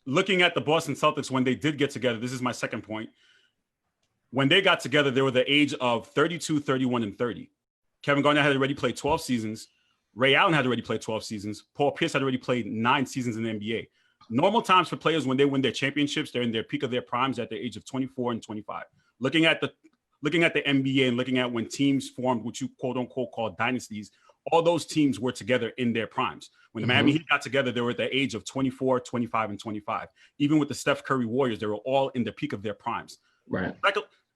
looking at the Boston Celtics when they did get together, this is my second point. When they got together, they were the age of 32, 31, and 30. Kevin Garnett had already played 12 seasons. Ray Allen had already played 12 seasons. Paul Pierce had already played 9 seasons in the NBA. Normal times for players when they win their championships, they're in their peak of their primes at the age of 24 and 25. Looking at the NBA and looking at when teams formed, which you quote unquote call dynasties, all those teams were together in their primes. When the Miami Heat got together, they were at the age of 24, 25, and 25. Even with the Steph Curry Warriors, they were all in the peak of their primes. Right.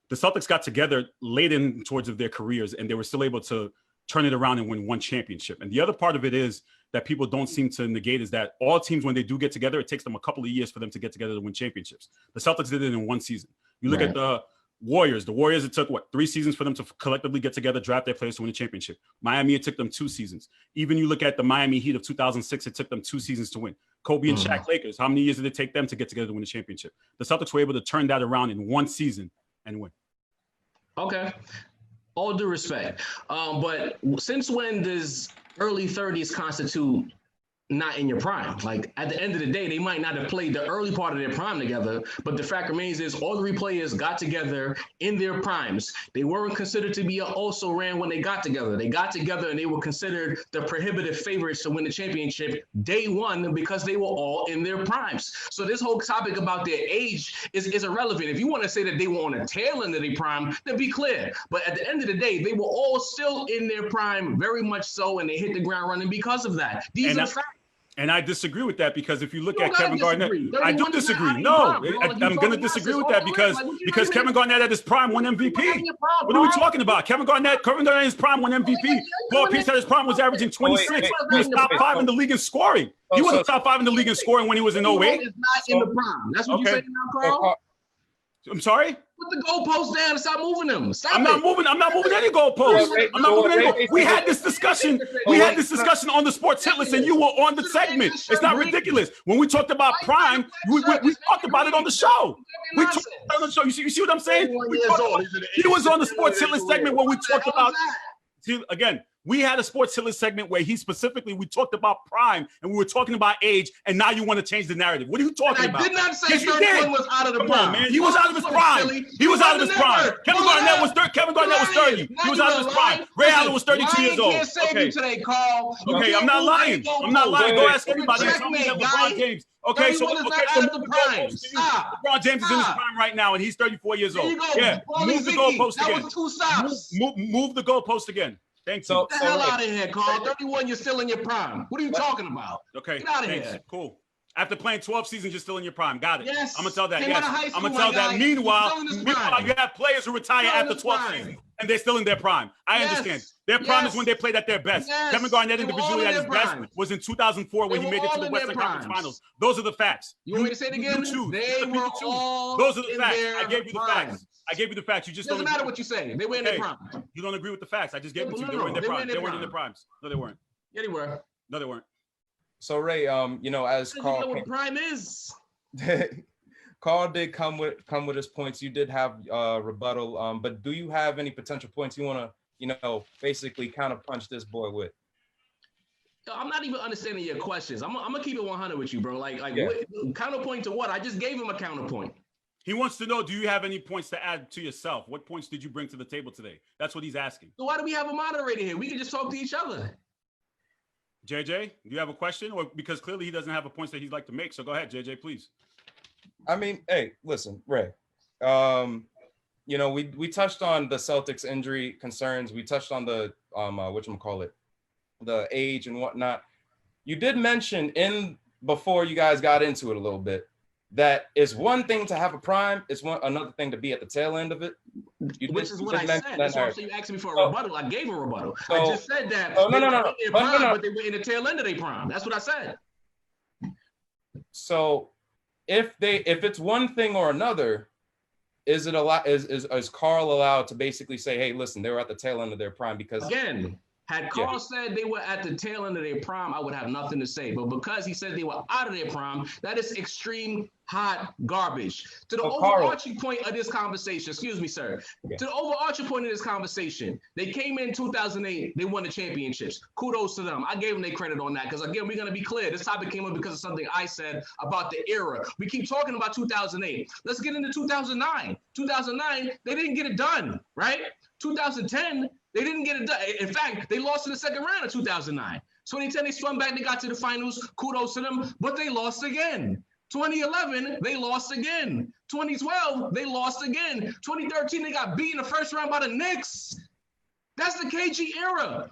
The Celtics got together late in towards of their careers, and they were still able to turn it around and win one championship. And the other part of it is that people don't seem to negate is that all teams, when they do get together, it takes them a couple of years for them to get together to win championships. The Celtics did it in one season. You look at the Warriors. The Warriors, it took, 3 seasons for them to collectively get together, draft their players to win a championship. Miami, it took them 2 seasons. Even you look at the Miami Heat of 2006, it took them 2 seasons to win. Kobe and Shaq Lakers, how many years did it take them to get together to win a championship? The Celtics were able to turn that around in 1 season and win. Okay. All due respect. But since when does early 30s constitute not in your prime? Like, at the end of the day, they might not have played the early part of their prime together, but the fact remains is all 3 players got together in their primes. They weren't considered to be an also ran when they got together. They got together and they were considered the prohibitive favorites to win the championship day one because they were all in their primes. So this whole topic about their age is irrelevant. If you want to say that they were on a tail end of their prime, then be clear. But at the end of the day, they were all still in their prime, very much so, and they hit the ground running because of that. These are the facts. And I disagree with that because if you look at Kevin Garnett, I do disagree. No, I'm going to disagree with that because Kevin Garnett at his prime won MVP. What are we talking about? Kevin Garnett at his prime won MVP. Paul Pierce at his prime was averaging 26. He was top 5 in the league in scoring. He wasn't top 5 in the league in scoring when he was in 08. It's not in the prime. That's what you're saying now, Carl? I'm sorry? Put the goalposts down and stop moving them. I'm not moving any goalposts. I'm not moving any goalposts. We had this discussion. We had this discussion on the sports hit list, and you were on the segment. It's not ridiculous. When we talked about prime, we talked about it on the show. We talked about it on the show. You see what I'm saying? He was on the sports hit list segment when we talked about. See, again, we had a sports hit list segment where we talked about prime and we were talking about age, and now you want to change the narrative. What are you talking about? I did not say 31 was out of the prime. Come on, man. He was out of his prime. He was out of his prime. Kevin Garnett was 30. He was out of his prime. Ray Allen was 32 years old. Okay, okay, I'm not lying. Go ask everybody. Tell me that LeBron James. Okay, so LeBron James is in his prime right now, and he's 34 years old. Yeah, move the goalpost again. That was 2 stops. Move the goalpost again. Thank you. Get the hell out of here, Carl. 31, you're still in your prime. What are you talking about? Okay. Get out of here. Cool. After playing 12 seasons, you're still in your prime. Got it. Yes. I'm going to tell that. Came Yes. out of high school, I'm going to tell that. Meanwhile, you have players who retire Still in after his 12 prime. seasons, and they're still in their prime. I understand. Their prime is when they played at their best. Kevin Garnett individually at his best was in 2004 when he made it to the Western Conference Finals. Those are the facts. You want me to say it again? They were all Those are the in facts. their I gave you the prime. facts. I gave you the facts. You just Doesn't matter what you say. They were in their prime. You don't agree with the facts. I just gave it to you. They were in their prime. They weren't in their primes. No, they weren't. Yeah, they were. No, they weren't. So Ray, as Carl, you know what prime is. Carl did come with his points. You did have rebuttal. But do you have any potential points you want to, basically counterpunch this boy with? I'm not even understanding your questions. I'm gonna keep it 100 with you, bro. Yeah. What, counterpoint to what? I just gave him a counterpoint. He wants to know, do you have any points to add to yourself? What points did you bring to the table today? That's what he's asking. So why do we have a moderator here? We can just talk to each other. JJ, do you have a question? Or because clearly he doesn't have a point that he'd like to make. So go ahead, JJ, please. I mean, hey, listen, Ray. We touched on the Celtics injury concerns. We touched on the the age and whatnot. You did mention before you guys got into it a little bit that it's one thing to have a prime, it's another thing to be at the tail end of it. Which is what I said. That's why you asked me for a rebuttal. I gave a rebuttal. So, I just said that. No. But they were in the tail end of their prime. That's what I said. So if it's one thing or another, is Carl allowed to basically say, hey, listen, they were at the tail end of their prime? Because again, Had Carl said they were at the tail end of their prime, I would have nothing to say. But because he said they were out of their prime, that is extreme hot garbage. To the overarching point of this conversation, excuse me, sir. To the overarching point of this conversation, they came in 2008, they won the championships. Kudos to them. I gave them their credit on that because, again, we're going to be clear. This topic came up because of something I said about the era. We keep talking about 2008. Let's get into 2009. 2009, they didn't get it done, right? 2010, they didn't get it done. In fact, they lost in the second round of 2009. 2010, they swung back, they got to the finals. Kudos to them, but they lost again. 2011, they lost again. 2012, they lost again. 2013, they got beat in the first round by the Knicks. That's the KG era.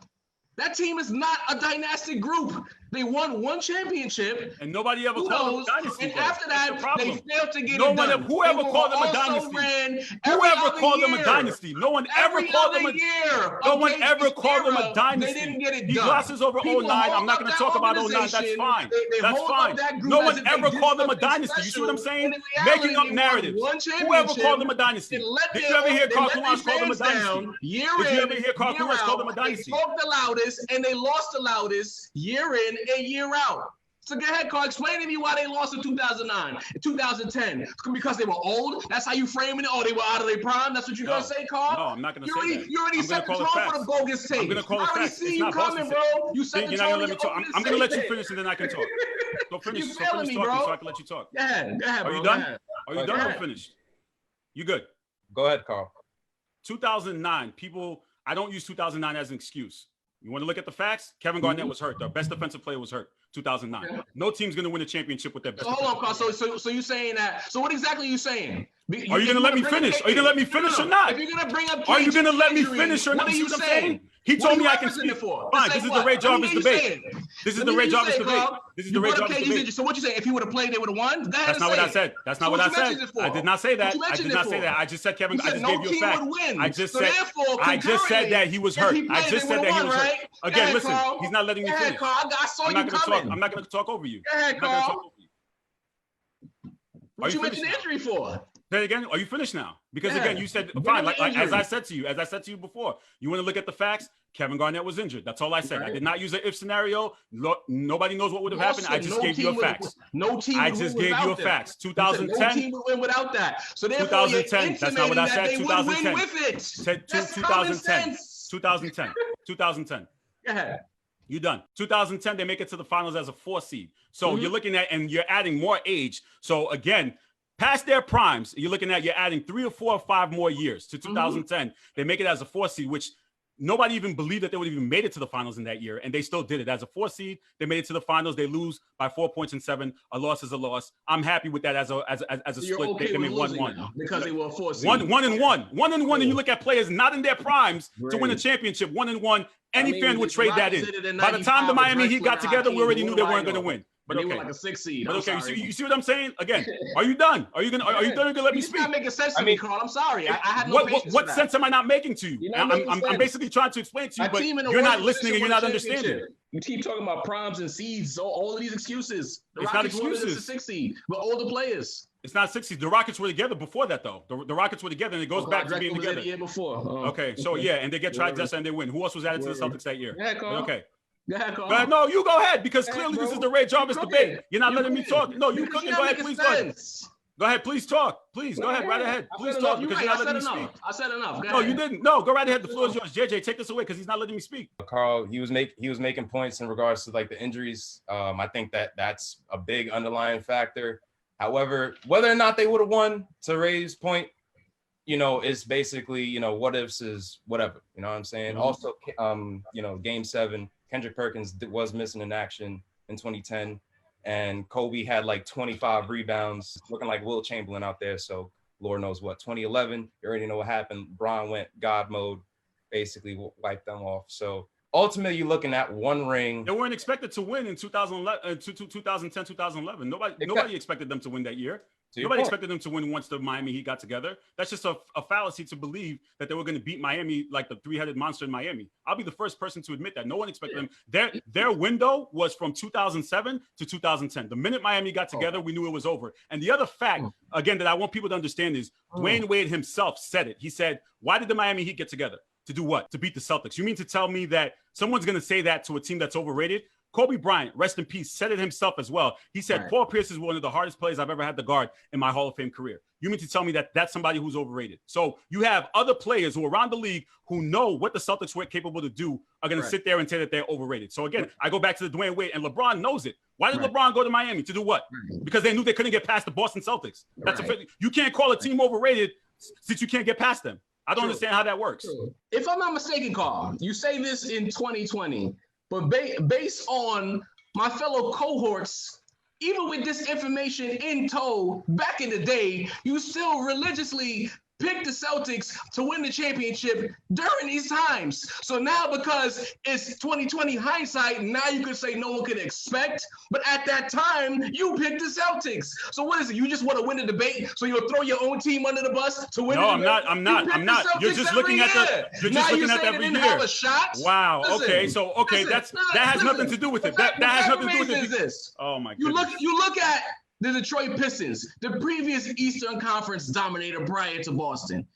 That team is not a dynastic group. They won one championship. And nobody ever called them a dynasty. And after that, they failed to get it done. Whoever called them a dynasty. Whoever called them a dynasty. No one ever called them a year. No one ever called them a dynasty. They didn't get it done. He glosses over 09. I'm not going to talk about 09. That's fine. That's fine. No one ever called them a dynasty. You see what I'm saying? Making up narratives. Whoever called them a dynasty. Did you ever hear Carl Kulas call them a dynasty? Did you ever hear Carl Kulas call them a dynasty? They spoke the loudest and they lost the loudest year in and year out. So go ahead, Carl. Explain to me why they lost in 2009, in 2010. Because they were old? That's how you framing it? Oh, they were out of their prime? That's what you're going to say, Carl? No, I'm not going to say that. You already set the tone for the bogus take. I'm going to call it facts. I already see you coming, bro. You set the tone. I'm going to let you finish and then I can talk. So finish talking so I can let you talk. Go ahead, bro. Are you done? Are you done or finished? You good? Go ahead, Carl. 2009, people, I don't use 2009 as an excuse. You want to look at the facts? Kevin Garnett was hurt. Their best defensive player was hurt. 2009. No team's going to win a championship with their best. Hold on, Carl. So you're saying that? So what exactly are you saying? Are you going to let me finish? Are you going to let me finish or not? If you're going to bring up, are you going to let me finish or not? What are you saying? He told me I can speak. Fine. This is the Ray Jarvis debate. This is the Ray Jarvis debate. This is the Ray Jarvis debate. So what you saying? If he would have played, they would have won. That's not what I said. That's not what I said. I did not say that. I did not say that. I just said Kevin. I just gave you a fact. I just said that he was hurt. I just said that he was hurt. Again, listen. He's not letting me finish. I saw you coming. I'm not going to talk over you. Go ahead, Carl. What you mentioned the injury for? Say it again. Are you finished now? Because again, you said fine. Like as I said to you before, you want to look at the facts. Kevin Garnett was injured. That's all I said. Right. I did not use an if scenario. Nobody knows what would have happened. I just gave you a facts. No team. I just gave you a facts. 2010. No team would win without that. So 2010. That's not what I said. 2010. With it. 2010. 2010. 2010. Go ahead. You done. 2010, they make it to the finals as a 4 seed. So you're looking at, and you're adding more age. So again, past their primes, you're adding 3 or 4 or 5 more years to 2010. They make it as a 4 seed, which nobody even believed that they would have even made it to the finals in that year, and they still did it. As a 4 seed, they made it to the finals. They lose by 4 points in 7. A loss is a loss. I'm happy with that as a split. Okay, they made 1-1 because they were a 4 seed. 1-1, and you look at players not in their primes to win a championship. 1-1. Any fan would trade that in. By the time the Miami Heat got together, we already knew they weren't going to win. But they were like a 6 seed. But okay, you see what I'm saying? Again, are you done? Are you done? Are you gonna let me speak? You're not making sense to me, Carl. I'm sorry. I had no patience. What sense am I not making to you? I'm basically trying to explain to you, but you're not listening and you're not understanding. You keep talking about primes and seeds. All of these excuses. It's not excuses. It's a 6 seed, but older players. It's not 6 seeds. The Rockets were together before that, though. The Rockets were together, and it goes back to being together. The year before. Okay, so yeah, and they get tried just and they win. Who else was added to the Celtics that year? Yeah, Carl. Okay. Go ahead, Carl. No, you go ahead because clearly this is the Ray Jarvis debate. You're not letting me talk. No, you couldn't. Go ahead, please talk. Go ahead, please talk. Please go ahead, right ahead. Please talk because you're not letting me speak. I said enough. No, you didn't. No, go right ahead. The floor is yours. JJ, take this away because he's not letting me speak. Carl, he was making points in regards to like the injuries. I think that's a big underlying factor. However, whether or not they would have won, to Ray's point, it's basically, what ifs is whatever. You know what I'm saying? Also, Game 7, Kendrick Perkins was missing in action in 2010, and Kobe had like 25 rebounds, looking like Will Chamberlain out there. So Lord knows what. 2011, you already know what happened. Bron went God mode, basically wiped them off. So ultimately, you're looking at one ring. They weren't expected to win in 2010, 2011. Nobody expected them to win that year. Nobody expected them to win once the Miami Heat got together. That's just a fallacy to believe that they were going to beat Miami like the 3-headed monster in Miami. I'll be the first person to admit that. No one expected them. Their window was from 2007 to 2010. The minute Miami got together, we knew it was over. And the other fact, again, that I want people to understand is Dwayne Wade himself said it. He said, why did the Miami Heat get together? to do what? To beat the Celtics. You mean to tell me that someone's going to say that to a team that's overrated? Kobe Bryant, rest in peace, said it himself as well. He said, Paul Pierce is one of the hardest players I've ever had to guard in my Hall of Fame career. You mean to tell me that that's somebody who's overrated? So you have other players who are around the league who know what the Celtics were capable to do are going to sit there and say that they're overrated. So again, I go back to the Dwayne Wade, and LeBron knows it. Why did LeBron go to Miami? To do what? Because they knew they couldn't get past the Boston Celtics. That's you can't call a team overrated since you can't get past them. I don't understand how that works. If I'm not mistaken, Carl, you say this in 2020, but based on my fellow cohorts, even with this information in tow, back in the day, you still religiously picked the Celtics to win the championship during these times. So now, because it's 2020 hindsight, now you can say no one could expect. But at that time, you picked the Celtics. So what is it? You just want to win the debate, so you'll throw your own team under the bus to win? No, the debate? I'm not. You're just looking at the. You're just looking at every year. Have a shot? Wow. Listen, okay. So that has nothing to do with it. That has nothing to do with it. Oh my goodness. You look at the Detroit Pistons, the previous Eastern Conference dominator prior to Boston.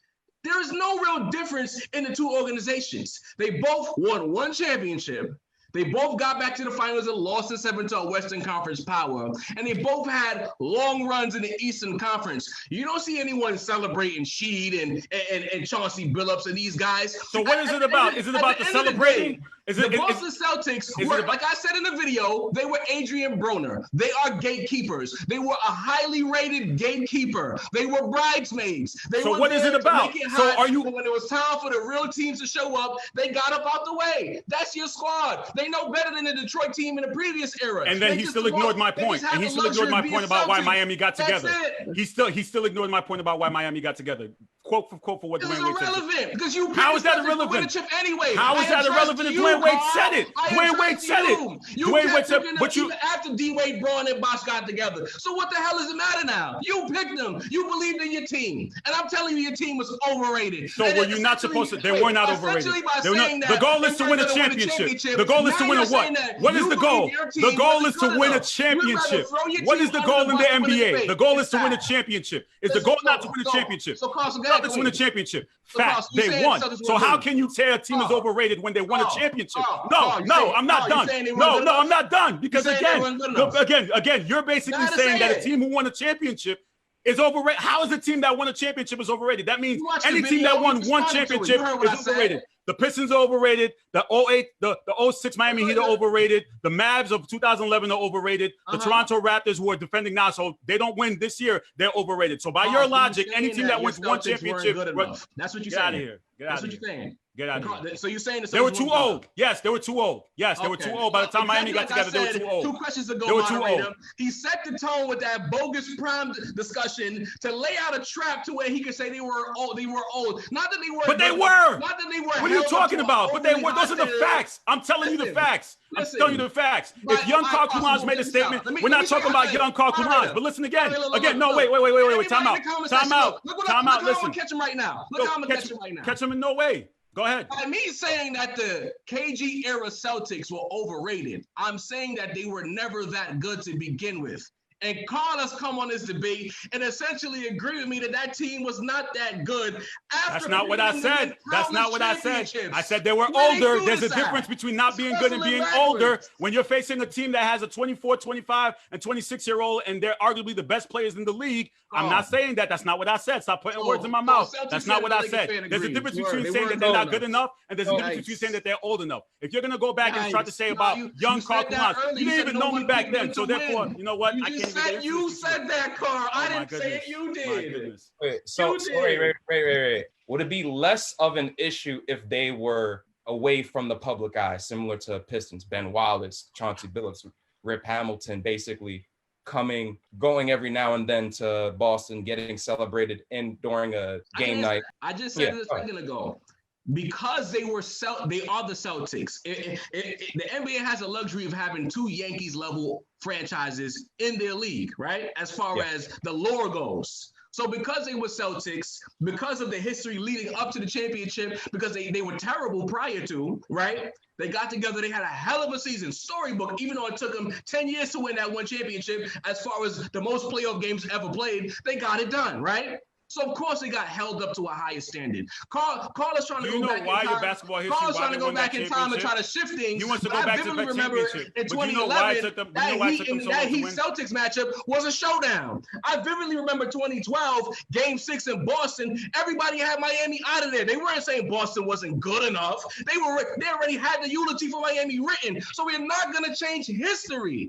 There is no real difference in the two organizations. They both won one championship. They both got back to the finals and lost in 7 to a Western Conference power. And they both had long runs in the Eastern Conference. You don't see anyone celebrating Sheed and Chauncey Billups and these guys. So what is it about? Is it about the celebrating? The Boston Celtics were, like I said in the video, they were Adrian Broner. They are gatekeepers. They were a highly rated gatekeeper. They were bridesmaids. So what is it about? So are you? When it was time for the real teams to show up, they got up out the way. That's your squad. They know better than the Detroit team in the previous era. And then he still ignored my point. And he still ignored my point about why Miami got together. He still ignored my point about why Miami got together. Quote for what Dwayne Wade said. It's irrelevant because you. How is that irrelevant? Anyway, how is that irrelevant? Dwayne Wade said it. Dwayne Wade said it. Dwayne Wade said, but you after D Wade, Braun, and Bosh got together. So what the hell does it matter now? You picked them. You believed in your team, and I'm telling you, your team was overrated. So were you not supposed to? They were not overrated. The goal is to win a championship. The goal is to win a what? What is the goal? The goal is to win a championship. What is the goal in the NBA? The goal is to win a championship. Is the goal not to win a championship? Celtics win a championship. Fact, they won. So how can you say a team is overrated when they won a championship? No, I'm not done. No, I'm not done. Because again, you're basically saying that a team who won a championship is overrated. How is a team that won a championship is overrated? That means any team that won one championship is overrated. The Pistons are overrated. The 08, the 06 Miami Heat are overrated. The Mavs of 2011 are overrated. The Toronto Raptors, who are defending now, so they don't win this year, they're overrated. So by your logic, any team that wins one championship, that's what you're saying. Get out of here. That's what you're saying. Get out of here. So you're saying they were too old. Yes, they were too old. Yes, they were too old. By the time Miami got together, they were too old. 2 questions ago, they were too old. He set the tone with that bogus prime discussion to lay out a trap to where he could say they were old. They were old. Not that they were. But they were. Not that they were. What are you talking about? But they were. Those are the facts. I'm telling you the facts. I'm telling you the facts. If young Karl Kulanj made a statement, we're not talking about young Karl Kulanj. But listen again. No, wait. Time out. Listen. Catch him right now. Look how I'm gonna catch him right now. Catch him in no way. Go ahead. By me saying that the KG era Celtics were overrated, I'm saying that they were never that good to begin with. And Carl has come on this debate and essentially agree with me that team was not that good. That's not what I said. That's not what I said. I said they were older. There's a difference between not being good and being older. When you're facing a team that has a 24, 25, and 26-year-old, and they're arguably the best players in the league, I'm not saying that. That's not what I said. Stop putting words in my mouth. That's not what I said. There's a difference between saying that they're not good enough, and there's a difference between saying that they're old enough. If you're going to go back and try to say about young Karl Kulanj, you didn't even know me back then. So therefore, you know what? I can't even. You said that, Carl. I didn't say it. You did. Wait. So wait. Would it be less of an issue if they were away from the public eye, similar to Pistons, Ben Wallace, Chauncey Billups, Rip Hamilton, basically going every now and then to Boston, getting celebrated during a game night? I just said this a second ago. Because they are the Celtics. The NBA has a luxury of having 2 Yankees level franchises in their league, right? As far as the lore goes. So because they were Celtics, because of the history leading up to the championship, because they were terrible prior to, right? They got together, they had a hell of a season, storybook, even though it took them 10 years to win that one championship, as far as the most playoff games ever played, they got it done, right? So of course it got held up to a higher standard. Carl is trying to Do you go know back why in your time. basketball history? Carl's Why trying they to go won that back in time and try to championship? shift things. He wants to But go I back to vividly the remember championship. in But do you know why it 2011 took them? Do you know why it took them so long to win? Celtics matchup was a showdown. I vividly remember 2012 Game 6 in Boston. Everybody had Miami out of there. They weren't saying Boston wasn't good enough. They already had the eulogy for Miami written. So we're not gonna change history.